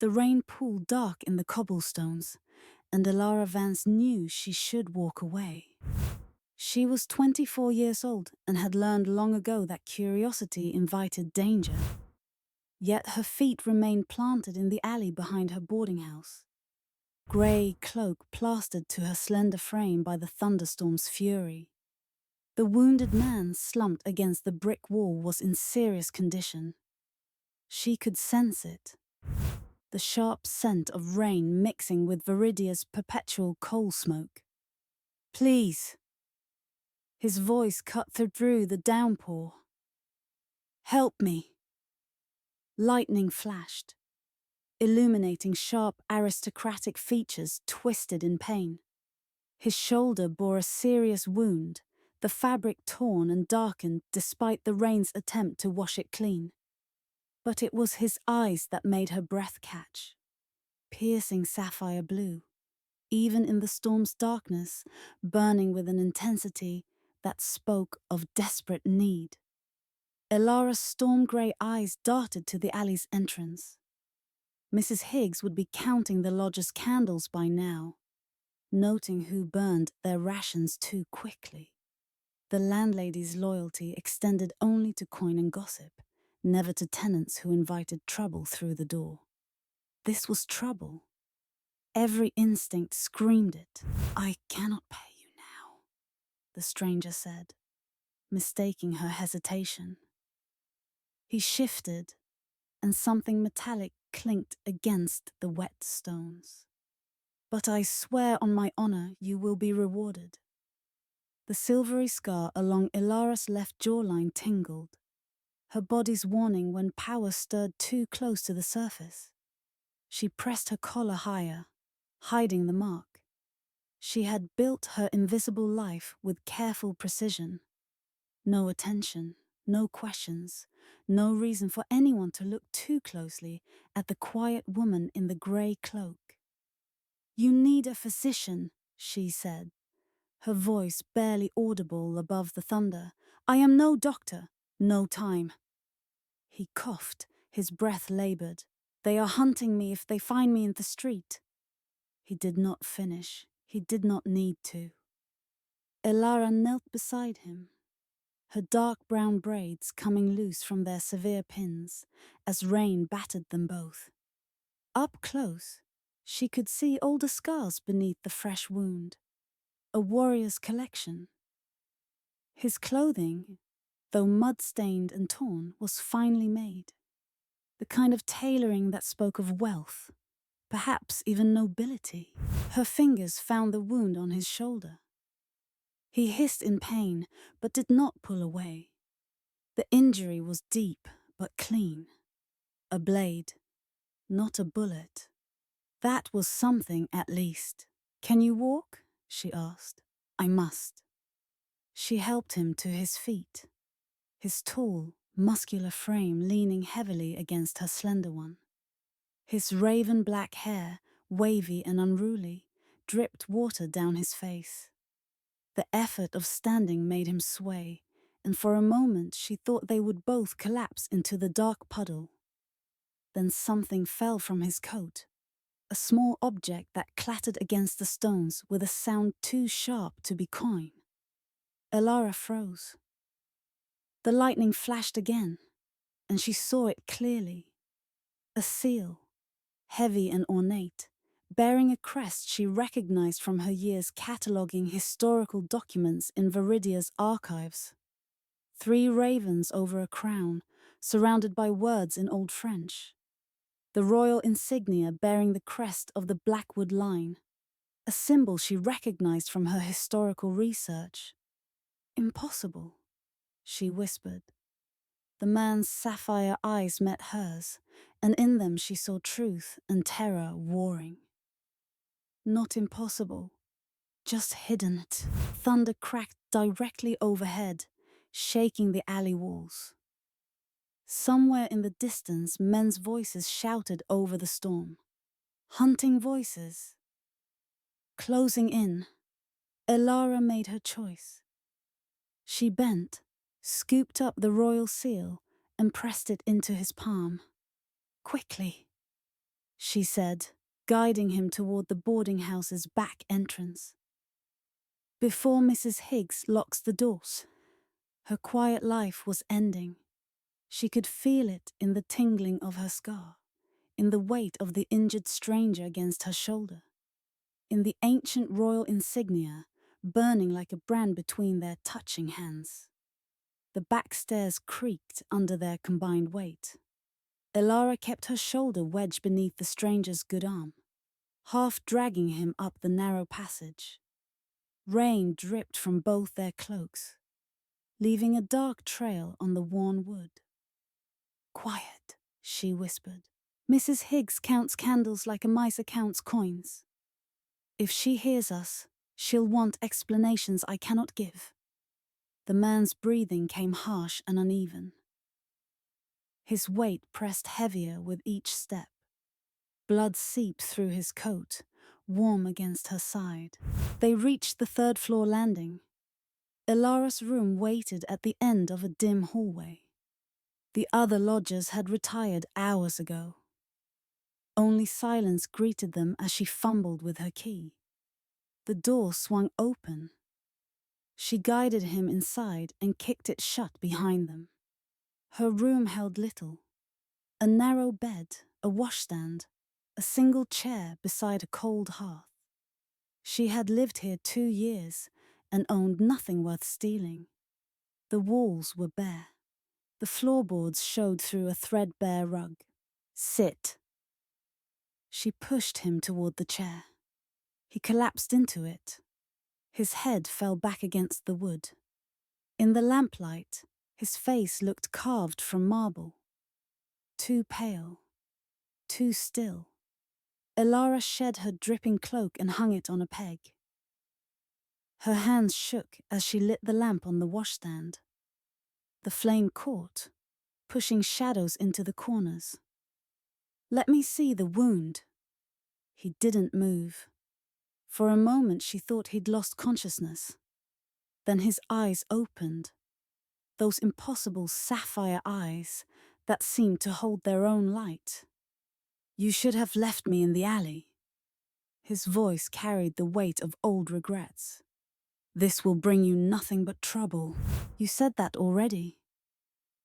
The rain pooled dark in the cobblestones, and Elara Vance knew she should walk away. She was 24 years old and had learned long ago that curiosity invited danger. Yet her feet remained planted in the alley behind her boarding house. Grey cloak plastered to her slender frame by the thunderstorm's fury. The wounded man slumped against the brick wall was in serious condition. She could sense it. The sharp scent of rain mixing with Viridia's perpetual coal smoke. "Please." His voice cut through the downpour. "Help me." Lightning flashed, illuminating sharp aristocratic features twisted in pain. His shoulder bore a serious wound, the fabric torn and darkened despite the rain's attempt to wash it clean. But it was his eyes that made her breath catch. Piercing sapphire blue, even in the storm's darkness, burning with an intensity that spoke of desperate need. Elara's storm-grey eyes darted to the alley's entrance. Mrs. Higgs would be counting the lodger's candles by now, noting who burned their rations too quickly. The landlady's loyalty extended only to coin and gossip, never to tenants who invited trouble through the door. This was trouble. Every instinct screamed it. "I cannot pay you now," the stranger said, mistaking her hesitation. He shifted, and something metallic clinked against the wet stones. "But I swear on my honor you will be rewarded." The silvery scar along Elara's left jawline tingled, her body's warning when power stirred too close to the surface. She pressed her collar higher, hiding the mark. She had built her invisible life with careful precision. No attention, no questions, no reason for anyone to look too closely at the quiet woman in the grey cloak. "You need a physician," she said, her voice barely audible above the thunder. "I am no doctor, no time." He coughed, his breath labored. "They are hunting me if they find me in the street." He did not finish. He did not need to. Elara knelt beside him, her dark brown braids coming loose from their severe pins as rain battered them both. Up close, she could see older scars beneath the fresh wound, a warrior's collection. His clothing, though mud-stained and torn, was finely made, the kind of tailoring that spoke of wealth, perhaps even nobility. Her fingers found the wound on his shoulder. He hissed in pain, but did not pull away. The injury was deep, but clean. A blade, not a bullet. That was something, at least. "Can you walk?" she asked. "I must." She helped him to his feet, his tall, muscular frame leaning heavily against her slender one. His raven black hair, wavy and unruly, dripped water down his face. The effort of standing made him sway, and for a moment she thought they would both collapse into the dark puddle. Then something fell from his coat, a small object that clattered against the stones with a sound too sharp to be coin. Elara froze. The lightning flashed again, and she saw it clearly. A seal, heavy and ornate, bearing a crest she recognized from her years cataloguing historical documents in Viridia's archives. 3 ravens over a crown, surrounded by words in Old French. The royal insignia bearing the crest of the Blackwood line, a symbol she recognized from her historical research. "Impossible," she whispered. The man's sapphire eyes met hers, and in them she saw truth and terror warring. Not impossible, just hidden. Thunder cracked directly overhead, shaking the alley walls. Somewhere in the distance, men's voices shouted over the storm. Hunting voices. Closing in, Elara made her choice. She bent, scooped up the royal seal, and pressed it into his palm. Quickly. she said, guiding him toward the boarding house's back entrance. Before Mrs. Higgs locks the doors, her quiet life was ending. She could feel it in the tingling of her scar, in the weight of the injured stranger against her shoulder, in the ancient royal insignia burning like a brand between their touching hands. The back stairs creaked under their combined weight. Elara kept her shoulder wedged beneath the stranger's good arm, half dragging him up the narrow passage. Rain dripped from both their cloaks, leaving a dark trail on the worn wood. "Quiet," she whispered. "Mrs. Higgs counts candles like a miser counts coins. If she hears us, she'll want explanations I cannot give." The man's breathing came harsh and uneven. His weight pressed heavier with each step. Blood seeped through his coat, warm against her side. They reached the third-floor landing. Elara's room waited at the end of a dim hallway. The other lodgers had retired hours ago. Only silence greeted them as she fumbled with her key. The door swung open. She guided him inside and kicked it shut behind them. Her room held little. A narrow bed, a washstand, a single chair beside a cold hearth. She had lived here 2 years and owned nothing worth stealing. The walls were bare. The floorboards showed through a threadbare rug. "Sit." She pushed him toward the chair. He collapsed into it. His head fell back against the wood. In the lamplight, his face looked carved from marble. Too pale, too still. Elara shed her dripping cloak and hung it on a peg. Her hands shook as she lit the lamp on the washstand. The flame caught, pushing shadows into the corners. "Let me see the wound." He didn't move. For a moment she thought he'd lost consciousness. Then his eyes opened, those impossible sapphire eyes that seemed to hold their own light. "You should have left me in the alley." His voice carried the weight of old regrets. "This will bring you nothing but trouble." "You said that already."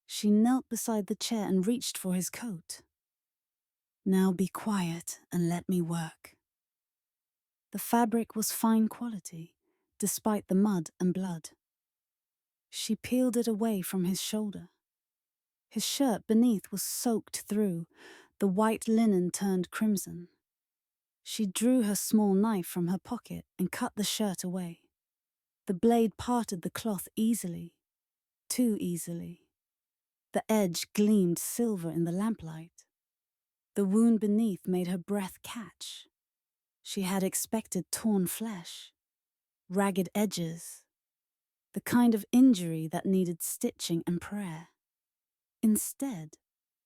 She knelt beside the chair and reached for his coat. "Now be quiet and let me work." The fabric was fine quality, despite the mud and blood. She peeled it away from his shoulder. His shirt beneath was soaked through, the white linen turned crimson. She drew her small knife from her pocket and cut the shirt away. The blade parted the cloth easily, too easily. The edge gleamed silver in the lamplight. The wound beneath made her breath catch. She had expected torn flesh, ragged edges, the kind of injury that needed stitching and prayer. Instead,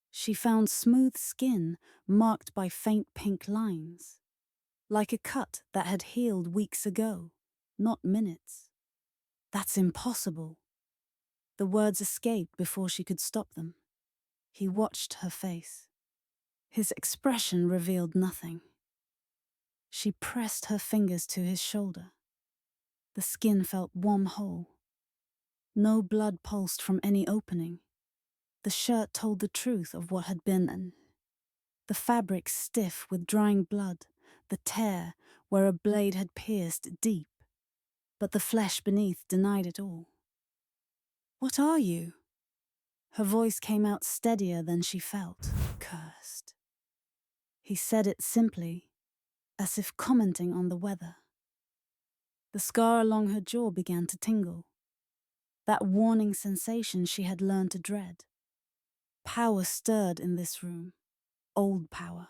she found smooth skin marked by faint pink lines, like a cut that had healed weeks ago, not minutes. "That's impossible." The words escaped before she could stop them. He watched her face. His expression revealed nothing. She pressed her fingers to his shoulder. The skin felt warm whole. No blood pulsed from any opening. The shirt told the truth of what had been, and the fabric stiff with drying blood, the tear where a blade had pierced deep. But the flesh beneath denied it all. "What are you?" Her voice came out steadier than she felt. "Cursed." He said it simply, as if commenting on the weather. The scar along her jaw began to tingle. That warning sensation she had learned to dread. Power stirred in this room. Old power.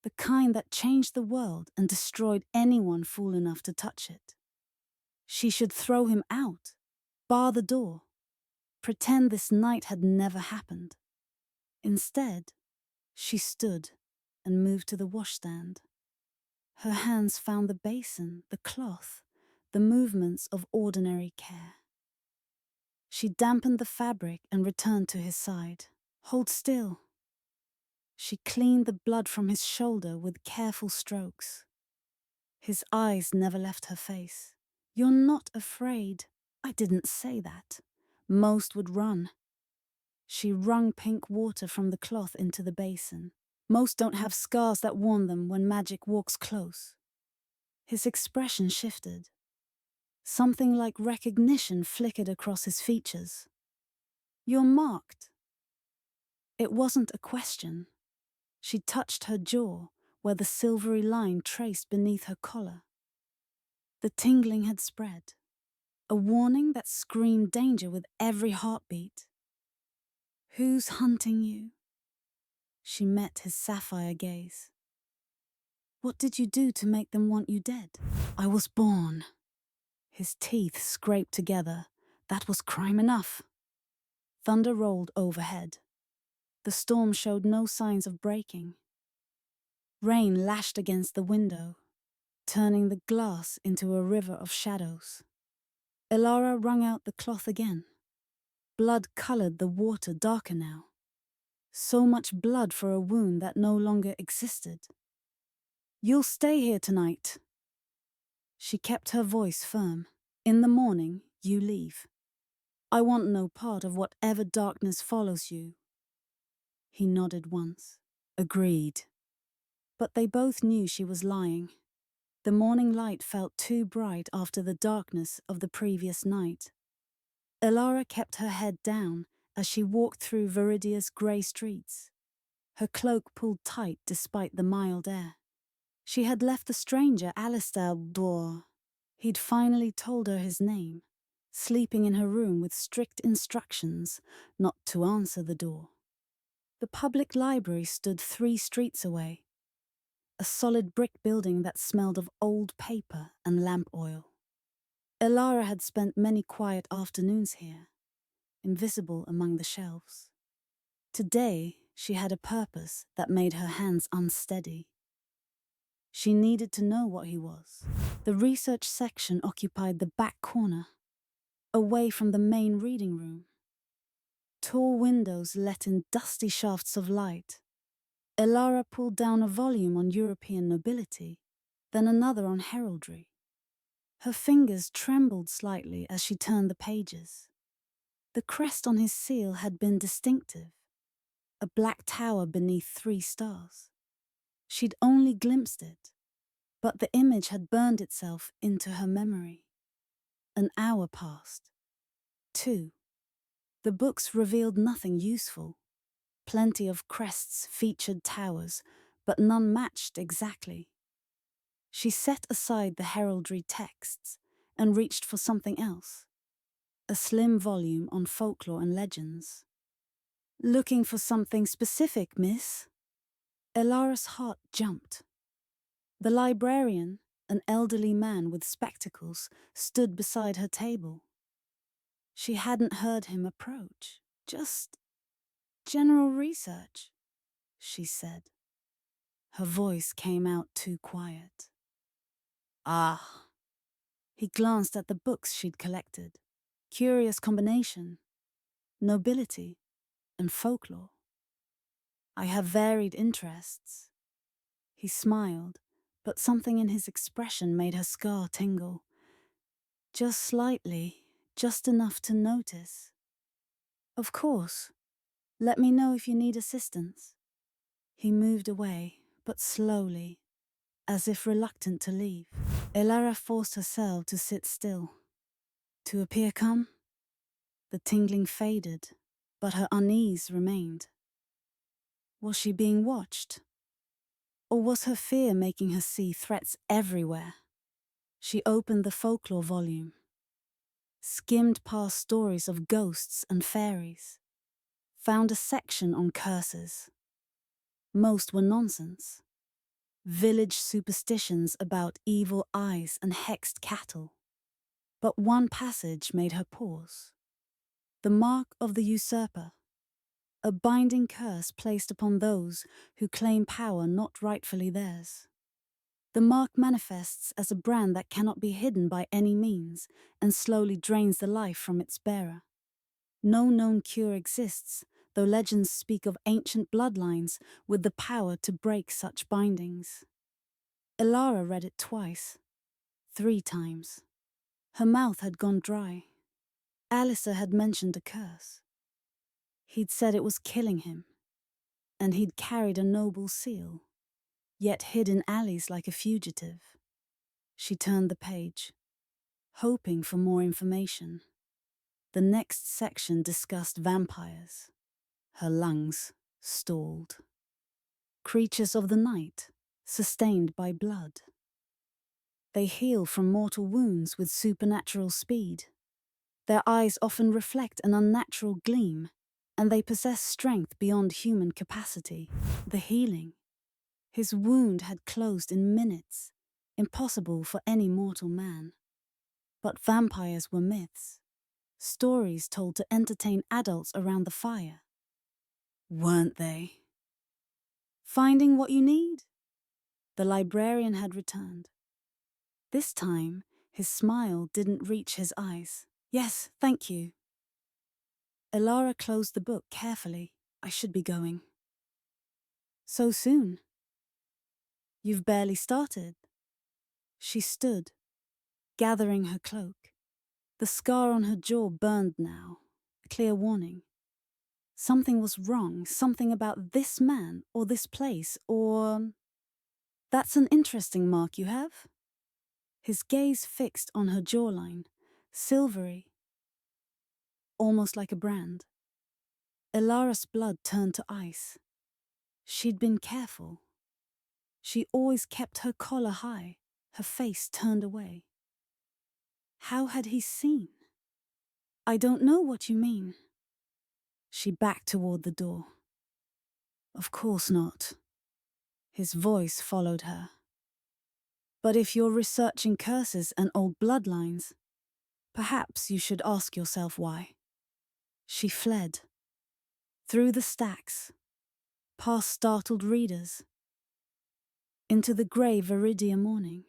The kind that changed the world and destroyed anyone fool enough to touch it. She should throw him out, bar the door, pretend this night had never happened. Instead, she stood and moved to the washstand. Her hands found the basin, the cloth, the movements of ordinary care. She dampened the fabric and returned to his side. "Hold still." She cleaned the blood from his shoulder with careful strokes. His eyes never left her face. "You're not afraid." "I didn't say that. Most would run." She wrung pink water from the cloth into the basin. "Most don't have scars that warn them when magic walks close." His expression shifted. Something like recognition flickered across his features. "You're marked." It wasn't a question. She touched her jaw, where the silvery line traced beneath her collar. The tingling had spread, a warning that screamed danger with every heartbeat. "Who's hunting you?" She met his sapphire gaze. "What did you do to make them want you dead?" "I was born." His teeth scraped together. That was crime enough. Thunder rolled overhead. The storm showed no signs of breaking. Rain lashed against the window, turning the glass into a river of shadows. Elara wrung out the cloth again. Blood colored the water darker now. So much blood for a wound that no longer existed. "You'll stay here tonight." She kept her voice firm. "In the morning, you leave. I want no part of whatever darkness follows you." He nodded once. Agreed. But they both knew she was lying. The morning light felt too bright after the darkness of the previous night. Elara kept her head down as she walked through Viridia's grey streets. Her cloak pulled tight despite the mild air. She had left the stranger Alistair door. He'd finally told her his name, sleeping in her room with strict instructions not to answer the door. The public library stood 3 streets away, a solid brick building that smelled of old paper and lamp oil. Elara had spent many quiet afternoons here, invisible among the shelves. Today, she had a purpose that made her hands unsteady. She needed to know what he was. The research section occupied the back corner, away from the main reading room. Tall windows let in dusty shafts of light. Elara pulled down a volume on European nobility, then another on heraldry. Her fingers trembled slightly as she turned the pages. The crest on his seal had been distinctive, a black tower beneath 3 stars. She'd only glimpsed it, but the image had burned itself into her memory. An hour passed. 2. The books revealed nothing useful. Plenty of crests featured towers, but none matched exactly. She set aside the heraldry texts and reached for something else. A slim volume on folklore and legends. "Looking for something specific, miss?" Elara's heart jumped. The librarian, an elderly man with spectacles, stood beside her table. She hadn't heard him approach. "Just general research," she said. Her voice came out too quiet. "Ah." He glanced at the books she'd collected. Curious combination. Nobility and folklore. "I have varied interests." He smiled, but something in his expression made her scar tingle. "Just slightly, just enough to notice." "Of course. Let me know if you need assistance." He moved away, but slowly, as if reluctant to leave. Elara forced herself to sit still. To appear calm? The tingling faded, but her unease remained. Was she being watched? Or was her fear making her see threats everywhere? She opened the folklore volume, skimmed past stories of ghosts and fairies, found a section on curses. Most were nonsense. Village superstitions about evil eyes and hexed cattle. But one passage made her pause. The mark of the usurper, a binding curse placed upon those who claim power not rightfully theirs. The mark manifests as a brand that cannot be hidden by any means and slowly drains the life from its bearer. No known cure exists, though legends speak of ancient bloodlines with the power to break such bindings. Ilara read it twice, 3 times. Her mouth had gone dry. Alistair had mentioned a curse. He'd said it was killing him, and he'd carried a noble seal, yet hid in alleys like a fugitive. She turned the page, hoping for more information. The next section discussed vampires. Her lungs stalled. Creatures of the night, sustained by blood. They heal from mortal wounds with supernatural speed. Their eyes often reflect an unnatural gleam, and they possess strength beyond human capacity. The healing. His wound had closed in minutes, impossible for any mortal man. But vampires were myths, stories told to entertain adults around the fire. Weren't they? Finding what you need? The librarian had returned. This time, his smile didn't reach his eyes. Yes, thank you. Ilara closed the book carefully. I should be going. So soon? You've barely started. She stood, gathering her cloak. The scar on her jaw burned now, a clear warning. Something was wrong, something about this man, or this place, or... That's an interesting mark you have. His gaze fixed on her jawline, silvery, almost like a brand. Ilara's blood turned to ice. She'd been careful. She always kept her collar high, her face turned away. How had he seen? I don't know what you mean. She backed toward the door. Of course not. His voice followed her. But if you're researching curses and old bloodlines, perhaps you should ask yourself why. She fled. Through the stacks, past startled readers, into the grey Viridia morning.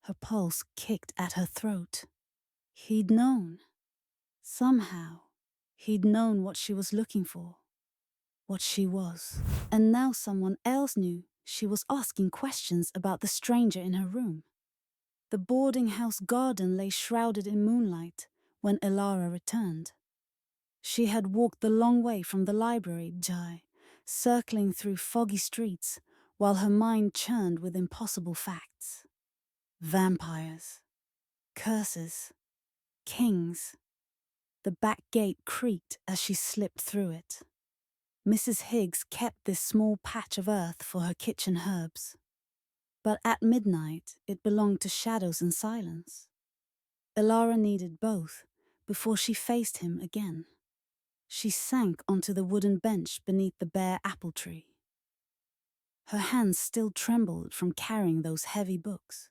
Her pulse kicked at her throat. He'd known. Somehow, he'd known what she was looking for, what she was. And now someone else knew she was asking questions about the stranger in her room. The boarding house garden lay shrouded in moonlight when Ilara returned. She had walked the long way from the library, circling through foggy streets while her mind churned with impossible facts. Vampires, curses, kings. The back gate creaked as she slipped through it. Mrs. Higgs kept this small patch of earth for her kitchen herbs. But at midnight, it belonged to shadows and silence. Ilara needed both before she faced him again. She sank onto the wooden bench beneath the bare apple tree. Her hands still trembled from carrying those heavy books,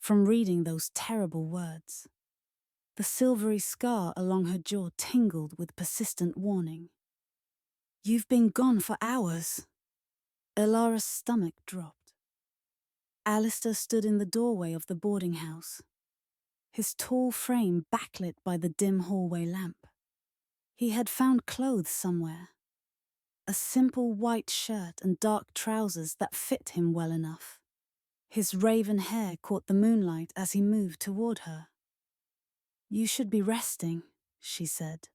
from reading those terrible words. The silvery scar along her jaw tingled with persistent warning. You've been gone for hours. Ilara's stomach dropped. Alistair stood in the doorway of the boarding house, his tall frame backlit by the dim hallway lamp. He had found clothes somewhere, a simple white shirt and dark trousers that fit him well enough. His raven hair caught the moonlight as he moved toward her. You should be resting, she said.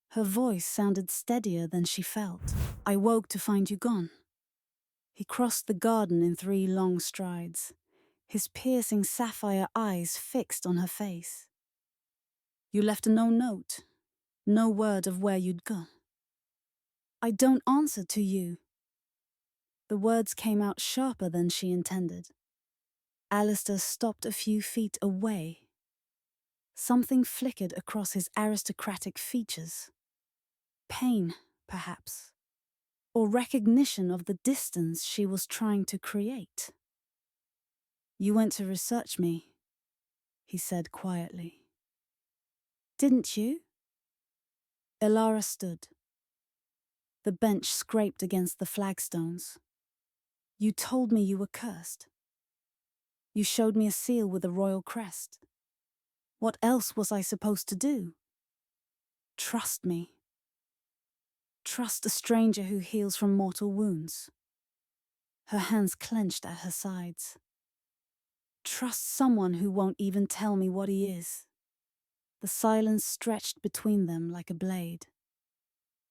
Her voice sounded steadier than she felt. I woke to find you gone. He crossed the garden in 3 long strides, his piercing sapphire eyes fixed on her face. You left no note, no word of where you'd gone. I don't answer to you. The words came out sharper than she intended. Alistair stopped a few feet away. Something flickered across his aristocratic features. Pain, perhaps, or recognition of the distance she was trying to create. You went to research me, he said quietly. Didn't you? Ilara stood. The bench scraped against the flagstones. You told me you were cursed. You showed me a seal with a royal crest. What else was I supposed to do? Trust me. Trust a stranger who heals from mortal wounds. Her hands clenched at her sides. Trust someone who won't even tell me what he is. The silence stretched between them like a blade.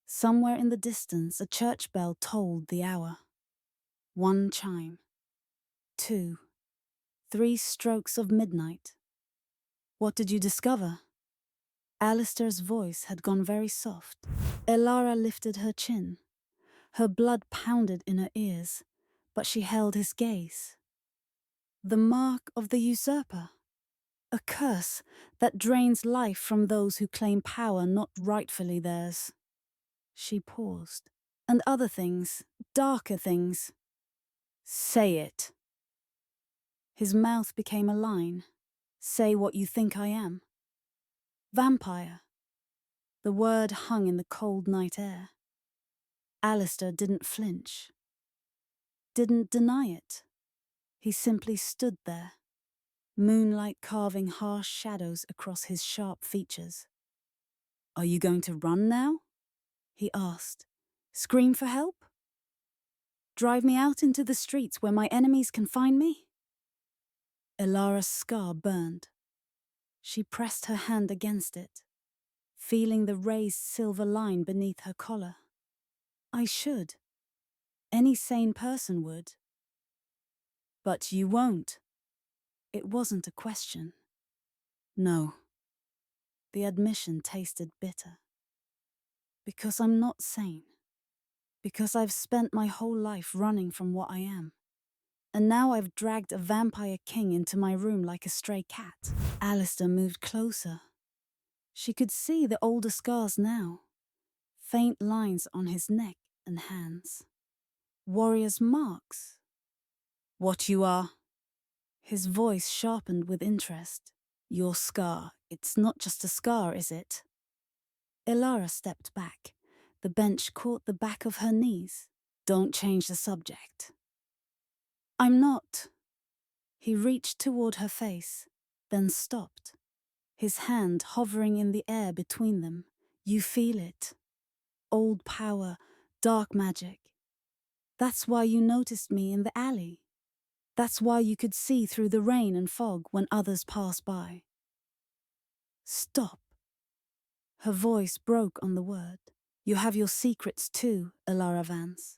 Somewhere in the distance, a church bell tolled the hour. 1 chime. 2. 3 strokes of midnight. What did you discover? Alistair's voice had gone very soft. Elara lifted her chin. Her blood pounded in her ears, but she held his gaze. The mark of the usurper. A curse that drains life from those who claim power not rightfully theirs. She paused. And other things, darker things. Say it. His mouth became a line. Say what you think I am. Vampire. The word hung in the cold night air. Alistair didn't flinch. Didn't deny it. He simply stood there, moonlight carving harsh shadows across his sharp features. Are you going to run now? He asked. Scream for help? Drive me out into the streets where my enemies can find me? Elara's scar burned. She pressed her hand against it, feeling the raised silver line beneath her collar. I should. Any sane person would. But you won't. It wasn't a question. No. The admission tasted bitter. Because I'm not sane. Because I've spent my whole life running from what I am. And now I've dragged a vampire king into my room like a stray cat. Alistair moved closer. She could see the older scars now. Faint lines on his neck and hands. Warrior's marks. What you are? His voice sharpened with interest. Your scar. It's not just a scar, is it? Elara stepped back. The bench caught the back of her knees. Don't change the subject. I'm not. He reached toward her face, then stopped. His hand hovering in the air between them. You feel it. Old power, dark magic. That's why you noticed me in the alley. That's why you could see through the rain and fog when others passed by. Stop. Her voice broke on the word. You have your secrets too, Elara Vance.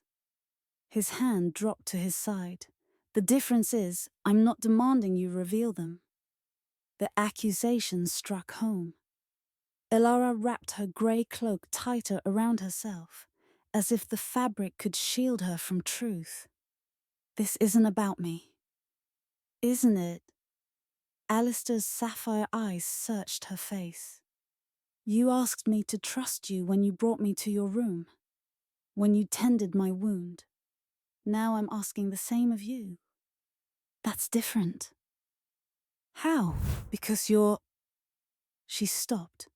His hand dropped to his side. The difference is, I'm not demanding you reveal them. The accusation struck home. Elara wrapped her grey cloak tighter around herself, as if the fabric could shield her from truth. This isn't about me. Isn't it? Alistair's sapphire eyes searched her face. You asked me to trust you when you brought me to your room, when you tended my wound. Now I'm asking the same of you. That's different. How? Because you're... She stopped.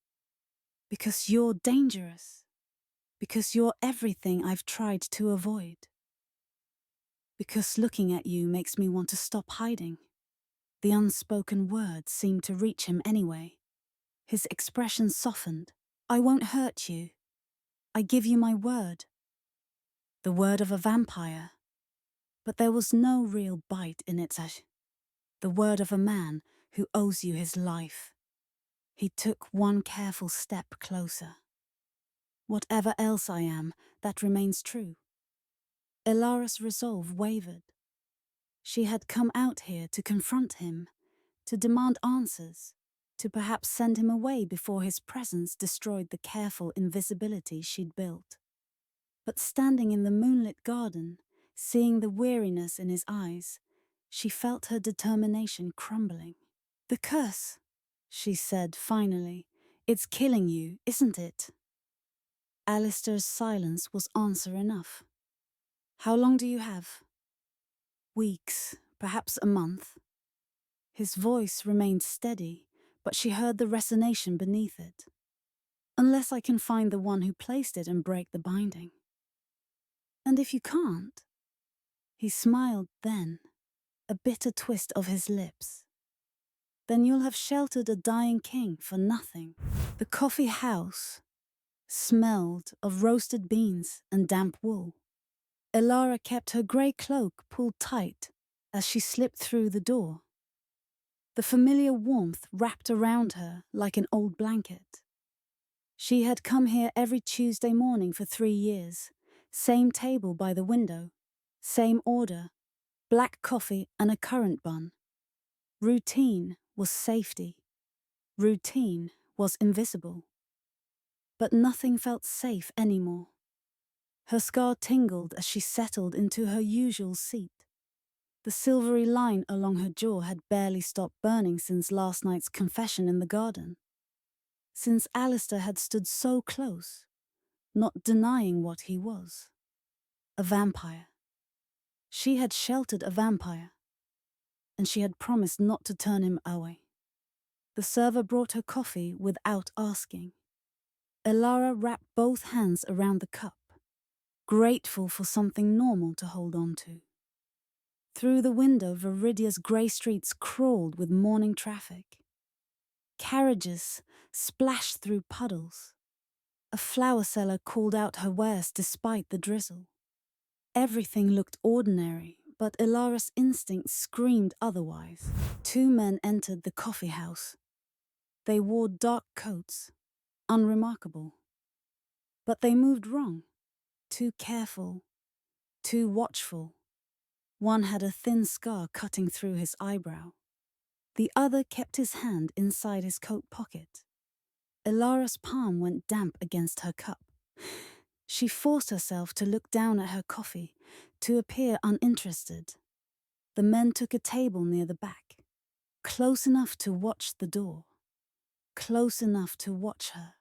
Because you're dangerous. Because you're everything I've tried to avoid. Because looking at you makes me want to stop hiding. The unspoken words seemed to reach him anyway. His expression softened. I won't hurt you. I give you my word. The word of a vampire. But there was no real bite in it. The word of a man who owes you his life. He took one careful step closer. Whatever else I am, that remains true. Elara's resolve wavered. She had come out here to confront him, to demand answers, to perhaps send him away before his presence destroyed the careful invisibility she'd built. But standing in the moonlit garden, seeing the weariness in his eyes, she felt her determination crumbling. The curse, she said finally. It's killing you, isn't it? Alistair's silence was answer enough. How long do you have? Weeks, perhaps a month. His voice remained steady, but she heard the resignation beneath it. Unless I can find the one who placed it and break the binding. And if you can't? He smiled then, a bitter twist of his lips. Then you'll have sheltered a dying king for nothing. The coffee house. smelled of roasted beans and damp wool. Elara kept her grey cloak pulled tight as she slipped through the door. The familiar warmth wrapped around her like an old blanket. She had come here every Tuesday morning for 3 years, same table by the window, same order, black coffee and a currant bun. Routine was safety. Routine was invisible. But nothing felt safe anymore. Her scar tingled as she settled into her usual seat. The silvery line along her jaw had barely stopped burning since last night's confession in the garden. Since Alistair had stood so close, not denying what he was. A vampire. She had sheltered a vampire, and she had promised not to turn him away. The server brought her coffee without asking. Elara wrapped both hands around the cup, grateful for something normal to hold on to. Through the window, Viridia's grey streets crawled with morning traffic. Carriages splashed through puddles. A flower seller called out her wares despite the drizzle. Everything looked ordinary, but Elara's instinct screamed otherwise. 2 men entered the coffee house. They wore dark coats, unremarkable. But they moved wrong, too careful, too watchful. One had a thin scar cutting through his eyebrow. The other kept his hand inside his coat pocket. Elara's palm went damp against her cup. She forced herself to look down at her coffee, to appear uninterested. The men took a table near the back, close enough to watch the door, close enough to watch her.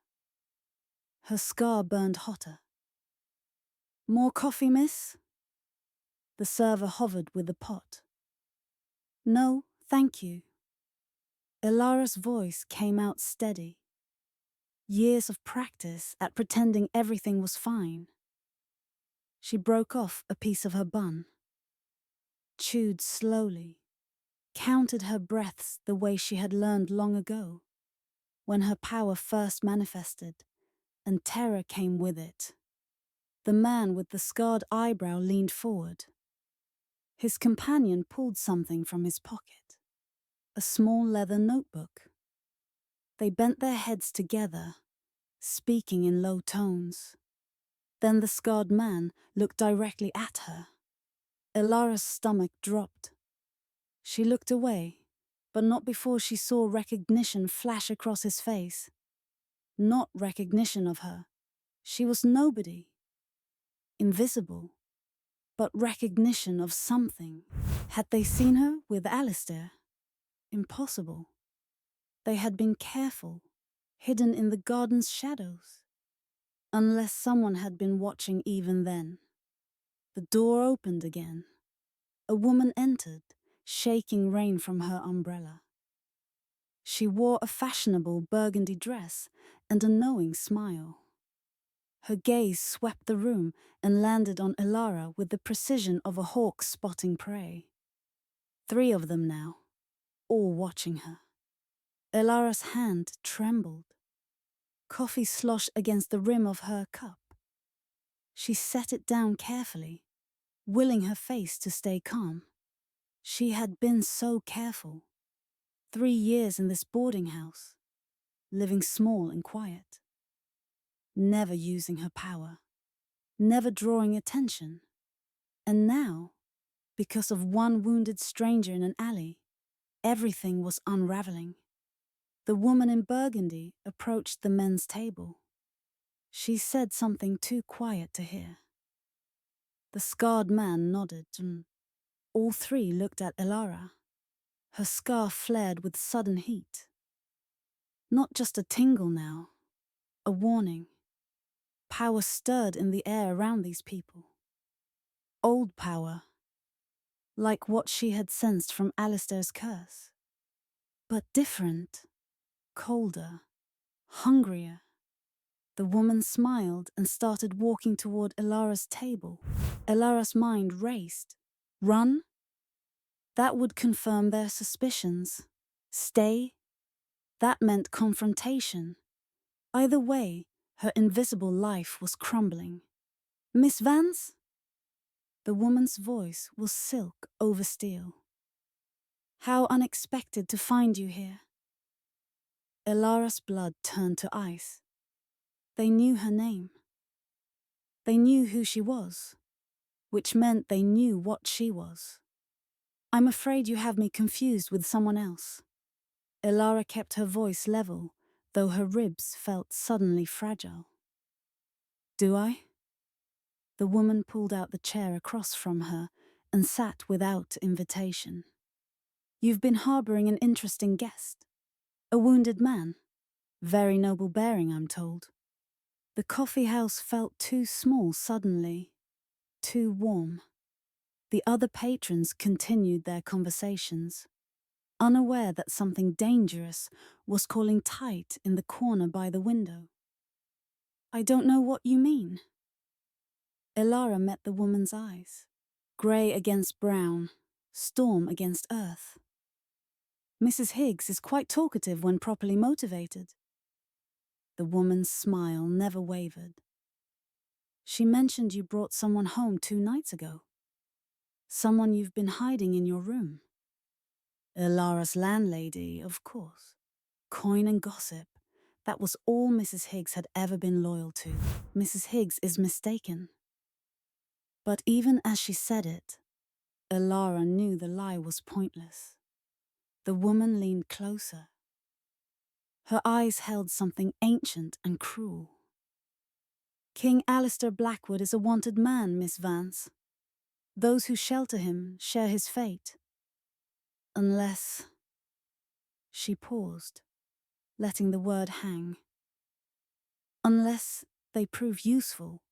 Her scar burned hotter. "More coffee, miss?" The server hovered with the pot. "No, thank you." Elara's voice came out steady. Years of practice at pretending everything was fine. She broke off a piece of her bun, chewed slowly, counted her breaths the way she had learned long ago, when her power first manifested, and terror came with it. The man with the scarred eyebrow leaned forward. His companion pulled something from his pocket, a small leather notebook. They bent their heads together, speaking in low tones. Then the scarred man looked directly at her. Elara's stomach dropped. She looked away, but not before she saw recognition flash across his face. Not recognition of her. She was nobody. Invisible. But recognition of something. Had they seen her with Alistair? Impossible. They had been careful, hidden in the garden's shadows. Unless someone had been watching even then. The door opened again. A woman entered, shaking rain from her umbrella. She wore a fashionable burgundy dress and a knowing smile. Her gaze swept the room and landed on Elara with the precision of a hawk spotting prey. 3 of them now, all watching her. Elara's hand trembled. Coffee sloshed against the rim of her cup. She set it down carefully, willing her face to stay calm. She had been so careful. 3 years in this boarding house, living small and quiet. Never using her power, never drawing attention. And now, because of one wounded stranger in an alley, everything was unraveling. The woman in burgundy approached the men's table. She said something too quiet to hear. The scarred man nodded, and all 3 looked at Elara. Her scar flared with sudden heat. Not just a tingle now, a warning. Power stirred in the air around these people. Old power, like what she had sensed from Alistair's curse. But different, colder, hungrier. The woman smiled and started walking toward Elara's table. Elara's mind raced. Run? That would confirm their suspicions. Stay? That meant confrontation. Either way, Her invisible life was crumbling. "Miss Vance?" The woman's voice was silk over steel. "How unexpected to find you here." Elara's blood turned to ice. They knew her name. They knew who she was, which meant they knew what she was. "I'm afraid you have me confused with someone else." Elara kept her voice level, though her ribs felt suddenly fragile. "Do I?" The woman pulled out the chair across from her and sat without invitation. "You've been harboring an interesting guest. A wounded man. Very noble bearing, I'm told." The coffee house felt too small suddenly, too warm. The other patrons continued their conversations, unaware that something dangerous was calling tight in the corner by the window. "I don't know what you mean." Elara met the woman's eyes. Grey against brown, storm against earth. "Mrs. Higgs is quite talkative when properly motivated." The woman's smile never wavered. "She mentioned you brought someone home 2 nights ago. Someone you've been hiding in your room." Elara's landlady, of course. Coin and gossip. That was all Mrs. Higgs had ever been loyal to. "Mrs. Higgs is mistaken." But even as she said it, Elara knew the lie was pointless. The woman leaned closer. Her eyes held something ancient and cruel. "King Alistair Blackwood is a wanted man, Miss Vance. Those who shelter him share his fate. Unless—" She paused, letting the word hang. "Unless they prove useful."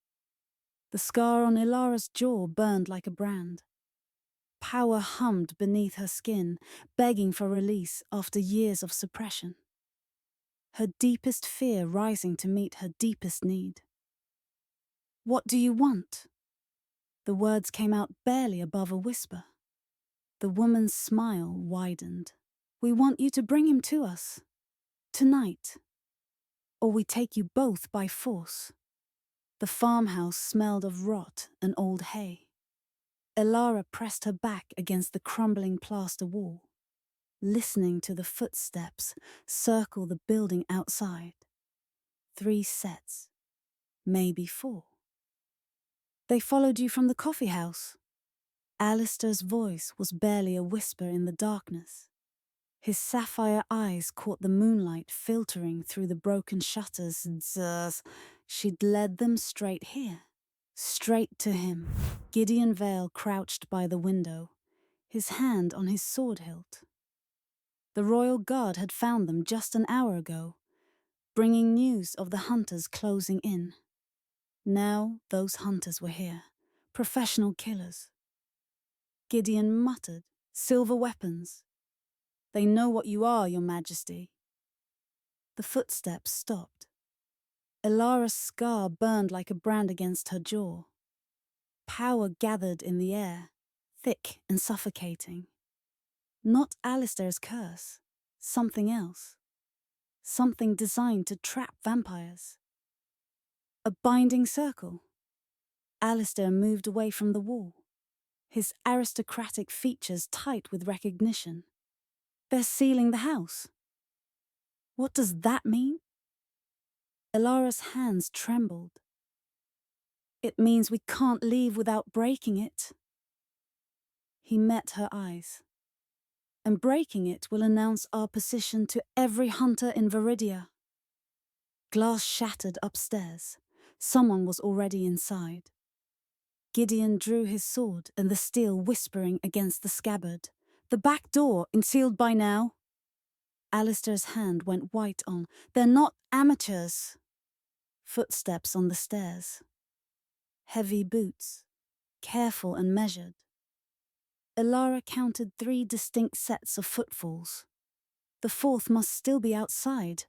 The scar on Elara's jaw burned like a brand. Power hummed beneath her skin, begging for release after years of suppression. Her deepest fear rising to meet her deepest need. "What do you want?" The words came out barely above a whisper. The woman's smile widened. "We want you to bring him to us. Tonight. Or we take you both by force." The farmhouse smelled of rot and old hay. Elara pressed her back against the crumbling plaster wall, listening to the footsteps circle the building outside. 3 sets, maybe 4. "They followed you from the coffee house." Alistair's voice was barely a whisper in the darkness. His sapphire eyes caught the moonlight filtering through the broken shutters. Zzz. She'd led them straight here. Straight to him. Gideon Vale crouched by the window, his hand on his sword hilt. The royal guard had found them just an hour ago, bringing news of the hunters closing in. Now those hunters were here, professional killers. Gideon muttered, "Silver weapons. They know what you are, Your Majesty." The footsteps stopped. Elara's scar burned like a brand against her jaw. Power gathered in the air, thick and suffocating. Not Alistair's curse, something else. Something designed to trap vampires. A binding circle. Alistair moved away from the wall, his aristocratic features tight with recognition. "They're sealing the house." "What does that mean?" Elara's hands trembled. "It means we can't leave without breaking it." He met her eyes. "And breaking it will announce our position to every hunter in Viridia." Glass shattered upstairs. Someone was already inside. Gideon drew his sword and the steel whispering against the scabbard. "The back door, unsealed by now." Alistair's hand went white on. "They're not amateurs." Footsteps on the stairs. Heavy boots, careful and measured. Elara counted 3 distinct sets of footfalls. The 4th must still be outside,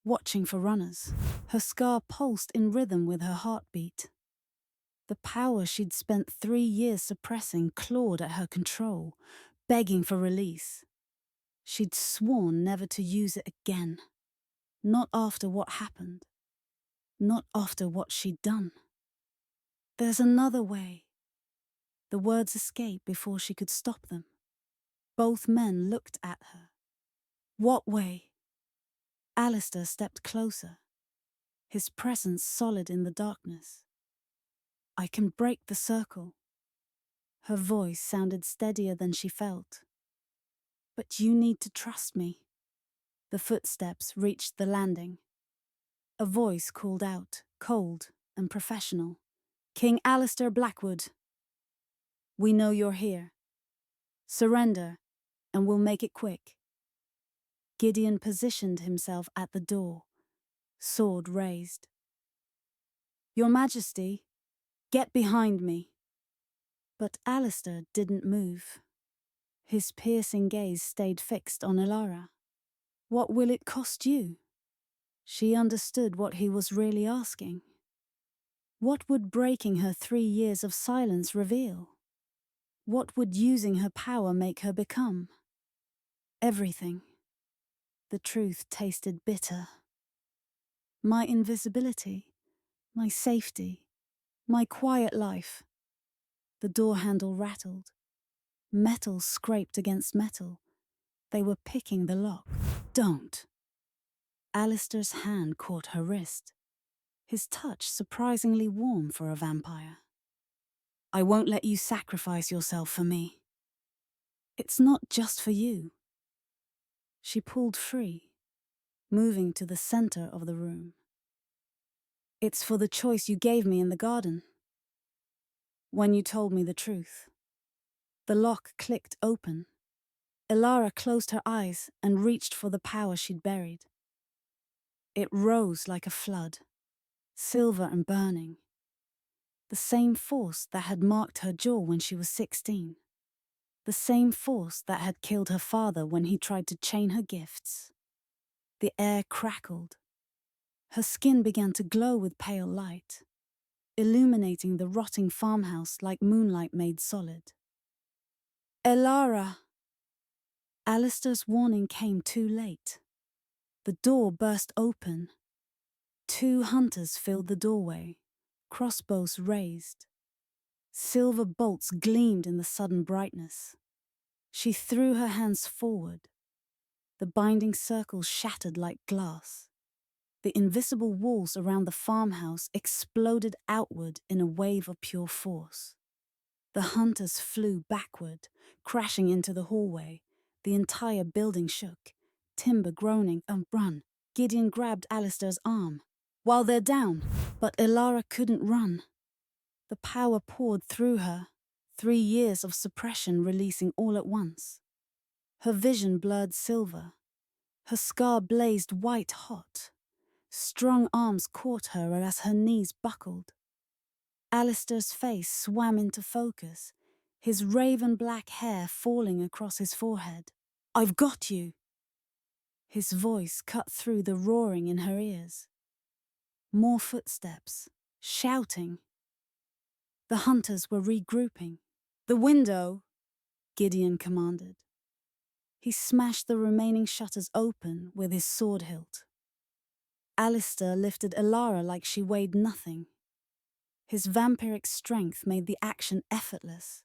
watching for runners. Her scar pulsed in rhythm with her heartbeat. The power she'd spent 3 years suppressing clawed at her control, begging for release. She'd sworn never to use it again. Not after what happened. Not after what she'd done. There's another way. The words escaped before she could stop them. Both men looked at her. What way? Alistair stepped closer, his presence solid in the darkness. I can break the circle. Her voice sounded steadier than she felt. But you need to trust me. The footsteps reached the landing. A voice called out, cold and professional. King Alistair Blackwood. We know you're here. Surrender, and we'll make it quick. Gideon positioned himself at the door, sword raised. Your Majesty, get behind me. But Alistair didn't move. His piercing gaze stayed fixed on Elara. What will it cost you? She understood what he was really asking. What would breaking her 3 years of silence reveal? What would using her power make her become? Everything. The truth tasted bitter. My invisibility, my safety, my quiet life. The door handle rattled. Metal scraped against metal. They were picking the lock. Don't. Alistair's hand caught her wrist, his touch surprisingly warm for a vampire. I won't let you sacrifice yourself for me. It's not just for you. She pulled free, moving to the center of the room. It's for the choice you gave me in the garden. When you told me the truth. The lock clicked open. Elara closed her eyes and reached for the power she'd buried. It rose like a flood, silver and burning. The same force that had marked her jaw when she was 16. The same force that had killed her father when he tried to chain her gifts. The air crackled. Her skin began to glow with pale light, illuminating the rotting farmhouse like moonlight made solid. Elara! Alistair's warning came too late. The door burst open. 2 hunters filled the doorway, crossbows raised. Silver bolts gleamed in the sudden brightness. She threw her hands forward. The binding circle shattered like glass. The invisible walls around the farmhouse exploded outward in a wave of pure force. The hunters flew backward, crashing into the hallway. The entire building shook, timber groaning. Run! Gideon grabbed Alistair's arm. While they're down, but Elara couldn't run. The power poured through her, 3 years of suppression releasing all at once. Her vision blurred silver. Her scar blazed white hot. Strong arms caught her as her knees buckled. Alistair's face swam into focus, his raven black hair falling across his forehead. I've got you! His voice cut through the roaring in her ears. More footsteps, shouting. The hunters were regrouping. The window, Gideon commanded. He smashed the remaining shutters open with his sword hilt. Alistair lifted Elara like she weighed nothing. His vampiric strength made the action effortless,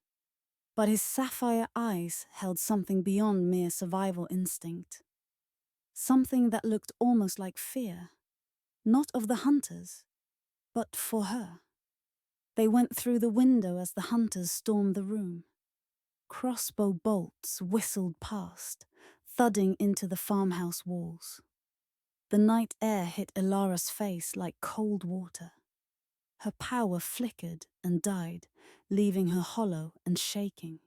but his sapphire eyes held something beyond mere survival instinct. Something that looked almost like fear, not of the hunters, but for her. They went through the window as the hunters stormed the room. Crossbow bolts whistled past, thudding into the farmhouse walls. The night air hit Elara's face like cold water. Her power flickered and died, leaving her hollow and shaking.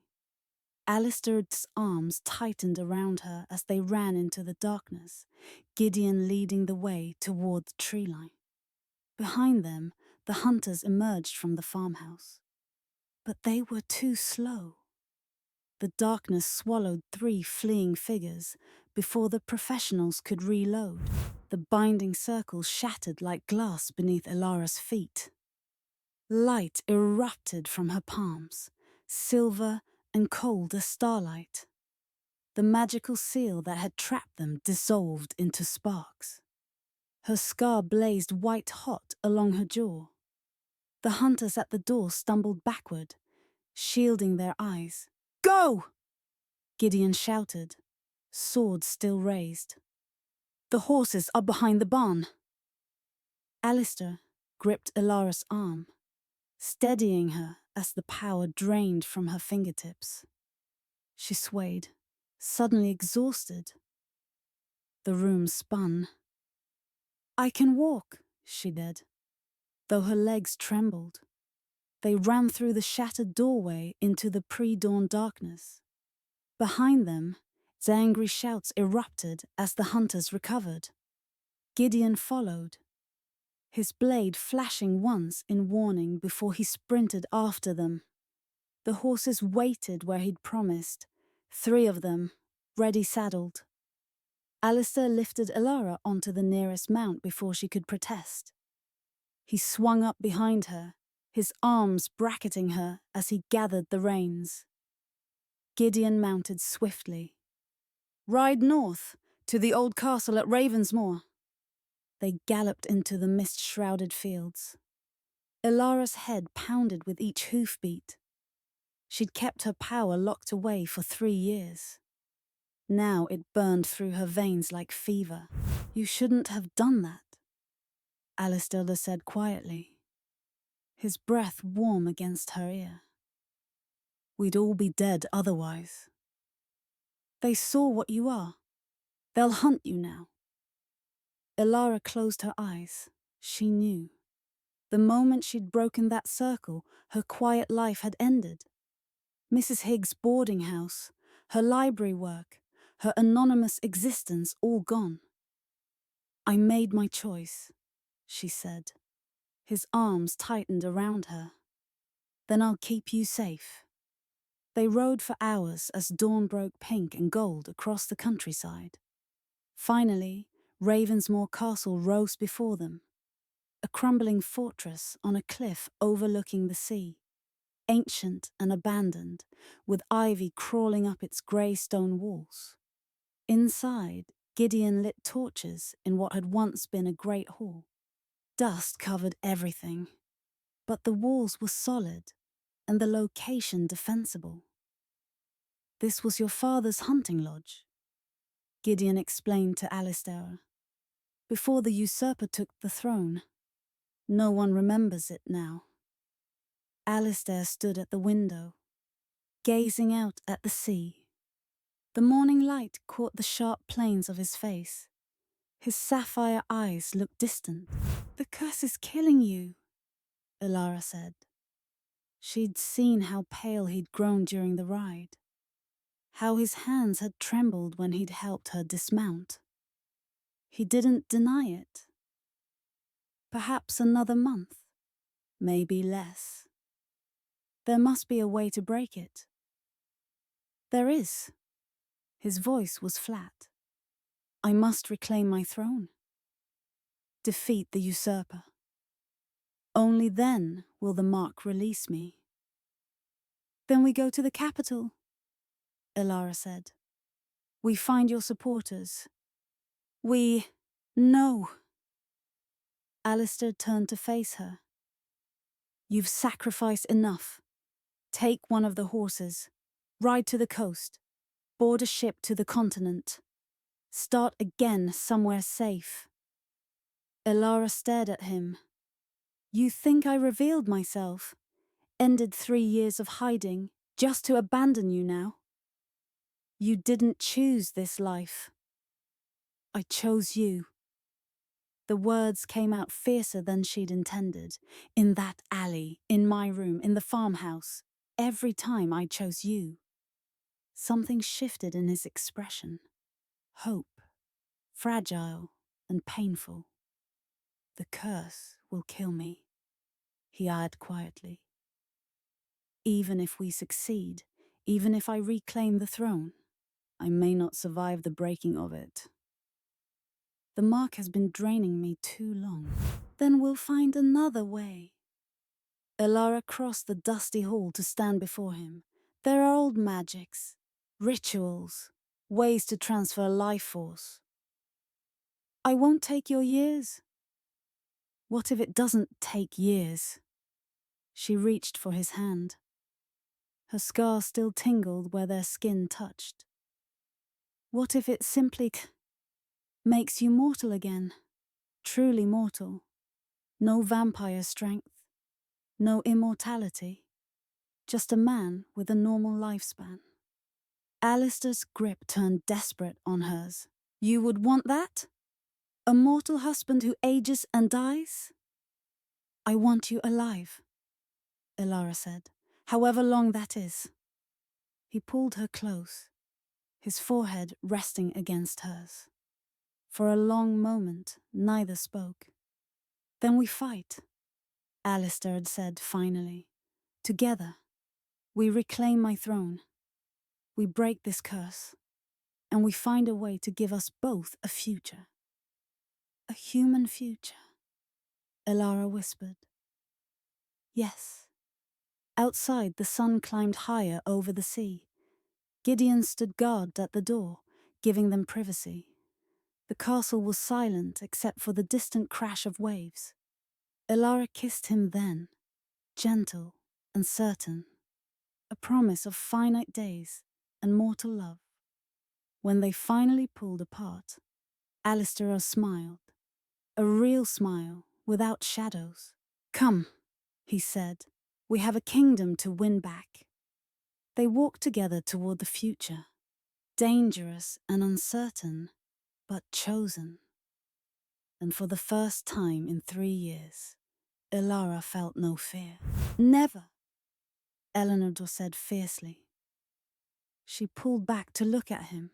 Alistair's arms tightened around her as they ran into the darkness, Gideon leading the way toward the tree line. Behind them, the hunters emerged from the farmhouse. But they were too slow. The darkness swallowed 3 fleeing figures before the professionals could reload. The binding circle shattered like glass beneath Elara's feet. Light erupted from her palms, silver and cold as starlight. The magical seal that had trapped them dissolved into sparks. Her scar blazed white-hot along her jaw. The hunters at the door stumbled backward, shielding their eyes. "Go!" Gideon shouted, sword still raised. "The horses are behind the barn." Alistair gripped Ilara's arm, steadying her as the power drained from her fingertips. She swayed, suddenly exhausted. The room spun. "I can walk," she said, though her legs trembled. They ran through the shattered doorway into the pre-dawn darkness. Behind them, the angry shouts erupted as the hunters recovered. Gideon followed, his blade flashing once in warning before he sprinted after them. The horses waited where he'd promised, 3 of them, ready saddled. Alistair lifted Ilara onto the nearest mount before she could protest. He swung up behind her, his arms bracketing her as he gathered the reins. Gideon mounted swiftly. "Ride north, to the old castle at Ravensmoor." They galloped into the mist-shrouded fields. Ilara's head pounded with each hoofbeat. She'd kept her power locked away for 3 years. Now it burned through her veins like fever. "You shouldn't have done that," Alistair said quietly, his breath warm against her ear. "We'd all be dead otherwise. They saw what you are. They'll hunt you now." Ilara closed her eyes. She knew. The moment she'd broken that circle, her quiet life had ended. Mrs. Higgs' boarding house, her library work, her anonymous existence all gone. "I made my choice," she said. His arms tightened around her. "Then I'll keep you safe." They rode for hours as dawn broke pink and gold across the countryside. Finally, Ravensmoor Castle rose before them, a crumbling fortress on a cliff overlooking the sea, ancient and abandoned, with ivy crawling up its grey stone walls. Inside, Gideon lit torches in what had once been a great hall. Dust covered everything, but the walls were solid and the location defensible. "This was your father's hunting lodge," Gideon explained to Alistair, "before the usurper took the throne. No one remembers it now." Alistair stood at the window, gazing out at the sea. The morning light caught the sharp planes of his face. His sapphire eyes looked distant. "The curse is killing you," Ilara said. She'd seen how pale he'd grown during the ride, how his hands had trembled when he'd helped her dismount. He didn't deny it. Perhaps another month, maybe less. There must be a way to break it. "There is." His voice was flat. "I must reclaim my throne. Defeat the usurper. Only then will the mark release me." "Then we go to the capital," Ilara said. "We find your supporters. No." Alistair turned to face her. "You've sacrificed enough. Take one of the horses. Ride to the coast. Board a ship to the continent. Start again somewhere safe." Ilara stared at him. "You think I revealed myself? Ended 3 years of hiding just to abandon you now? You didn't choose this life. I chose you." The words came out fiercer than she'd intended. "In that alley, in my room, in the farmhouse. Every time I chose you." Something shifted in his expression. Hope, fragile and painful. "The curse will kill me," he added quietly. "Even if we succeed, even if I reclaim the throne, I may not survive the breaking of it. The mark has been draining me too long. Then we'll find another way." Ilara crossed the dusty hall to stand before him. "There are old magics, rituals, ways to transfer life force." I won't take your years. What if it doesn't take years? She reached for his hand. Her scar still tingled where their skin touched. What if it simply makes you mortal again? Truly mortal. No vampire strength. No immortality. Just a man with a normal lifespan. Alistair's grip turned desperate on hers. You would want that? A mortal husband who ages and dies? I want you alive, Elara said, however long that is. He pulled her close, his forehead resting against hers. For a long moment, neither spoke. Then we fight, Alistair had said finally. Together, we reclaim my throne. We break this curse, and we find a way to give us both a future. A human future, Elara whispered. Yes. Outside, the sun climbed higher over the sea. Gideon stood guard at the door, giving them privacy. The castle was silent except for the distant crash of waves. Elara kissed him then, gentle and certain, a promise of finite days and mortal love. When they finally pulled apart, Alistair smiled, a real smile without shadows. Come, he said, we have a kingdom to win back. They walked together toward the future, dangerous and uncertain, but chosen. And for the first time in 3 years, Elara felt no fear. Never, Eleanor said fiercely. She pulled back to look at him.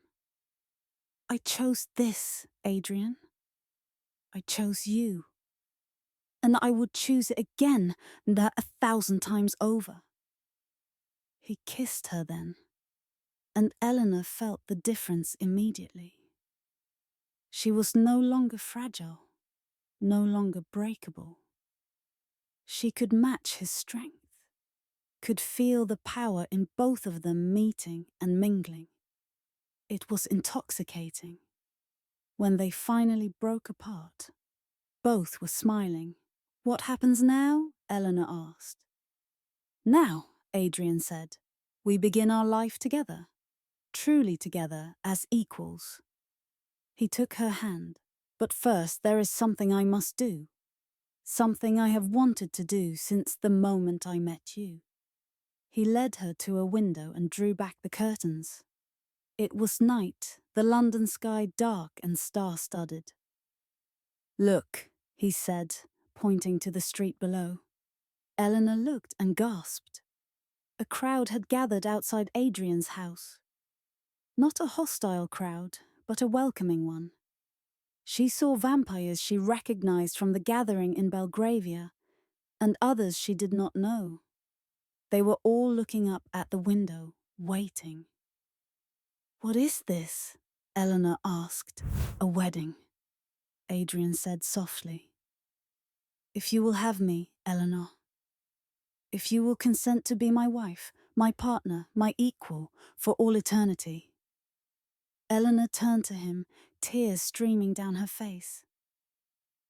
I chose this, Adrian. I chose you. And I would choose it again, that 1,000 times over. He kissed her then, and Eleanor felt the difference immediately. She was no longer fragile, no longer breakable. She could match his strength, could feel the power in both of them meeting and mingling. It was intoxicating. When they finally broke apart, both were smiling. What happens now? Eleanor asked. Now, Adrian said, we begin our life together, truly together as equals. He took her hand. But first there is something I must do. Something I have wanted to do since the moment I met you. He led her to a window and drew back the curtains. It was night, the London sky dark and star-studded. Look, he said, pointing to the street below. Eleanor looked and gasped. A crowd had gathered outside Adrian's house. Not a hostile crowd, but a welcoming one. She saw vampires she recognized from the gathering in Belgravia, and others she did not know. They were all looking up at the window, waiting. What is this? Eleanor asked. A wedding, Adrian said softly. If you will have me, Eleanor. If you will consent to be my wife, my partner, my equal, for all eternity. Eleanor turned to him, tears streaming down her face.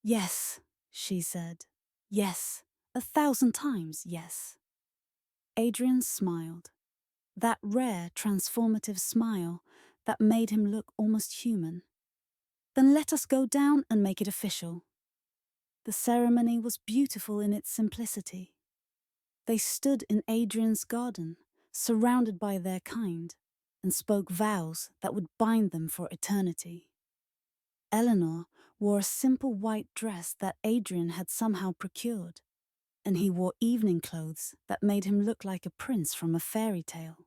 Yes, she said. Yes, 1,000 times yes. Adrian smiled. That rare, transformative smile that made him look almost human. Then let us go down and make it official. The ceremony was beautiful in its simplicity. They stood in Adrian's garden, surrounded by their kind, and spoke vows that would bind them for eternity. Eleanor wore a simple white dress that Adrian had somehow procured, and he wore evening clothes that made him look like a prince from a fairy tale.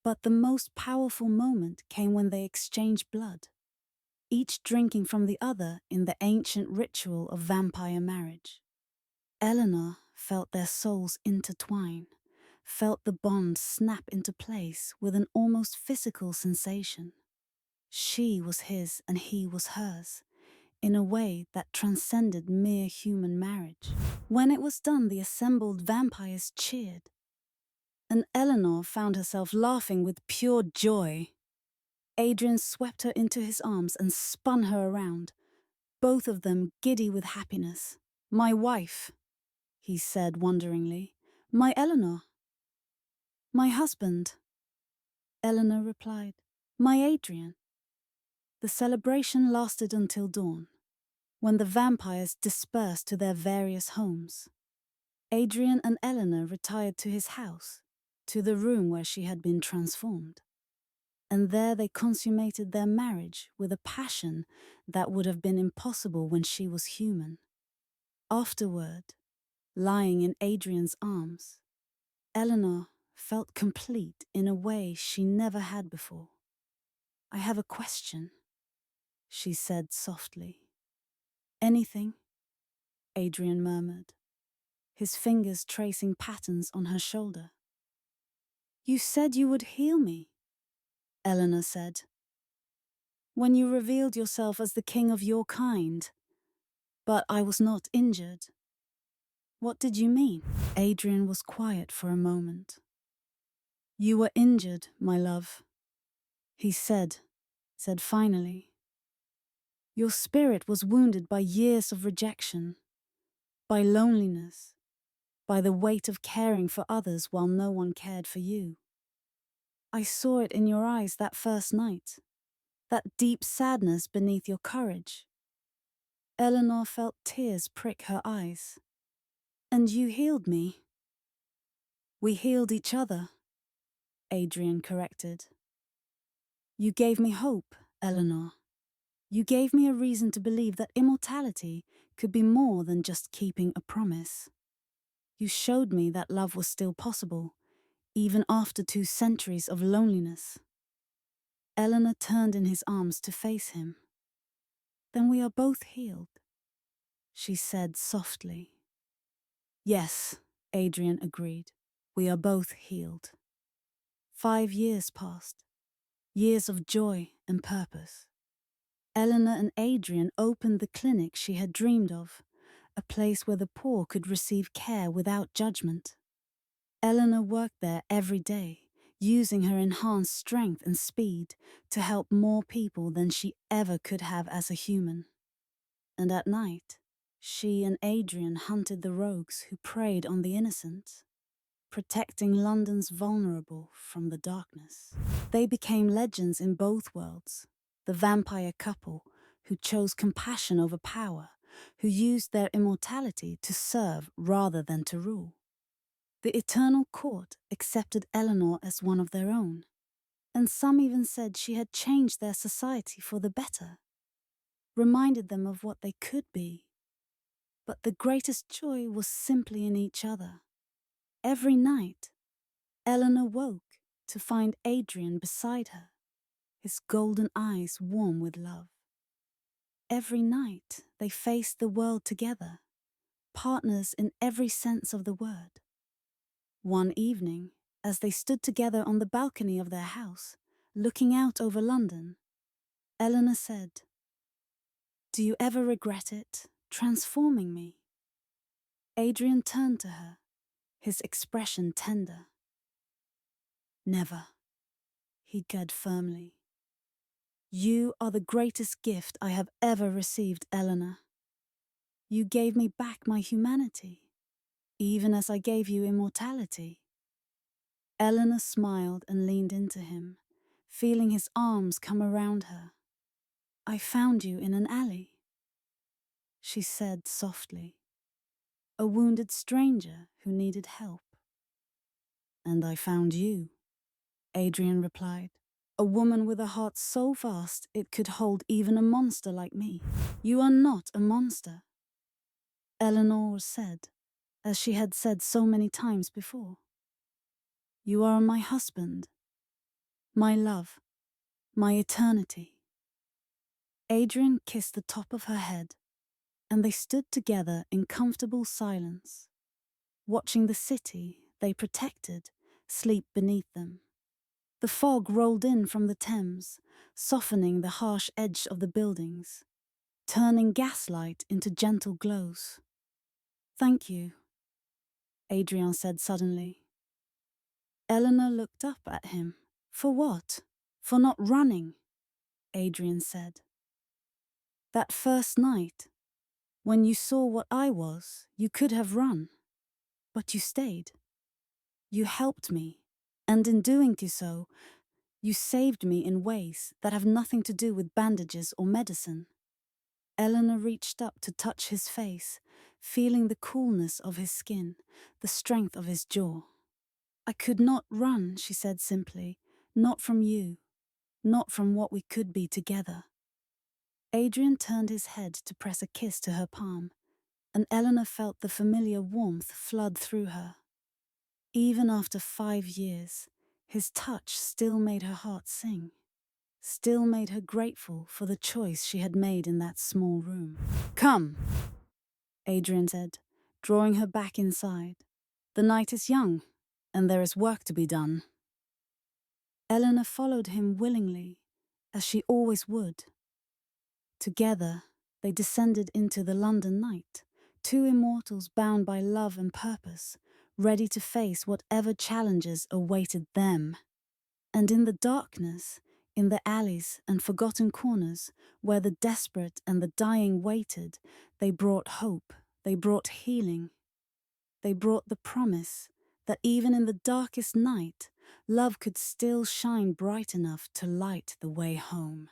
But the most powerful moment came when they exchanged blood, each drinking from the other in the ancient ritual of vampire marriage. Eleanor felt their souls intertwine, felt the bond snap into place with an almost physical sensation. She was his and he was hers, in a way that transcended mere human marriage. When it was done, the assembled vampires cheered, and Eleanor found herself laughing with pure joy. Adrian swept her into his arms and spun her around, both of them giddy with happiness. "My wife," he said wonderingly. "My Eleanor." "My husband," Eleanor replied. "My Adrian." The celebration lasted until dawn, when the vampires dispersed to their various homes. Adrian and Eleanor retired to his house, to the room where she had been transformed. And there they consummated their marriage with a passion that would have been impossible when she was human. Afterward, lying in Adrian's arms, Eleanor felt complete in a way she never had before. "I have a question," she said softly. "Anything?" Adrian murmured, his fingers tracing patterns on her shoulder. "You said you would heal me," Eleanor said, "when you revealed yourself as the king of your kind. But I was not injured." "What did you mean?" Adrian was quiet for a moment. "You were injured, my love," he said finally. "Your spirit was wounded by years of rejection, by loneliness, by the weight of caring for others while no one cared for you. I saw it in your eyes that first night, that deep sadness beneath your courage." Eleanor felt tears prick her eyes. "And you healed me." "We healed each other," Adrian corrected. "You gave me hope, Eleanor. You gave me a reason to believe that immortality could be more than just keeping a promise. You showed me that love was still possible, even after 2 centuries of loneliness." Eleanor turned in his arms to face him. "Then we are both healed," she said softly. "Yes," Adrian agreed. "We are both healed." 5 years passed, years of joy and purpose. Eleanor and Adrian opened the clinic she had dreamed of, a place where the poor could receive care without judgment. Eleanor worked there every day, using her enhanced strength and speed to help more people than she ever could have as a human. And at night, she and Adrian hunted the rogues who preyed on the innocent, protecting London's vulnerable from the darkness. They became legends in both worlds, the vampire couple who chose compassion over power, who used their immortality to serve rather than to rule. The Eternal Court accepted Eleanor as one of their own, and some even said she had changed their society for the better, reminded them of what they could be. But the greatest joy was simply in each other. Every night, Eleanor woke to find Adrian beside her, his golden eyes warm with love. Every night, they faced the world together, partners in every sense of the word. One evening, as they stood together on the balcony of their house, looking out over London, Eleanor said, "Do you ever regret it, transforming me?" Adrian turned to her, his expression tender. "Never," he said firmly. "You are the greatest gift I have ever received, Eleanor. You gave me back my humanity, even as I gave you immortality." Eleanor smiled and leaned into him, feeling his arms come around her. "I found you in an alley," she said softly. "A wounded stranger who needed help." "And I found you," Adrian replied. "A woman with a heart so vast it could hold even a monster like me." "You are not a monster," Eleanor said, as she had said so many times before. "You are my husband, my love, my eternity." Adrian kissed the top of her head, and they stood together in comfortable silence, watching the city they protected sleep beneath them. The fog rolled in from the Thames, softening the harsh edge of the buildings, turning gaslight into gentle glows. "Thank you," Adrian said suddenly. Eleanor looked up at him. "For what?" "For not running," Adrian said. That first night, when you saw what I was, you could have run, but you stayed. You helped me, and in doing so, you saved me in ways that have nothing to do with bandages or medicine. Eleanor reached up to touch his face, feeling the coolness of his skin, the strength of his jaw. I could not run, she said simply, not from you, not from what we could be together. Adrian turned his head to press a kiss to her palm, and Eleanor felt the familiar warmth flood through her. Even after 5 years, his touch still made her heart sing, still made her grateful for the choice she had made in that small room. Come, Adrian said, drawing her back inside. The night is young, and there is work to be done. Eleanor followed him willingly, as she always would. Together, they descended into the London night, two immortals bound by love and purpose, ready to face whatever challenges awaited them. And in the darkness, in the alleys and forgotten corners, where the desperate and the dying waited, they brought hope, they brought healing. They brought the promise that even in the darkest night, love could still shine bright enough to light the way home.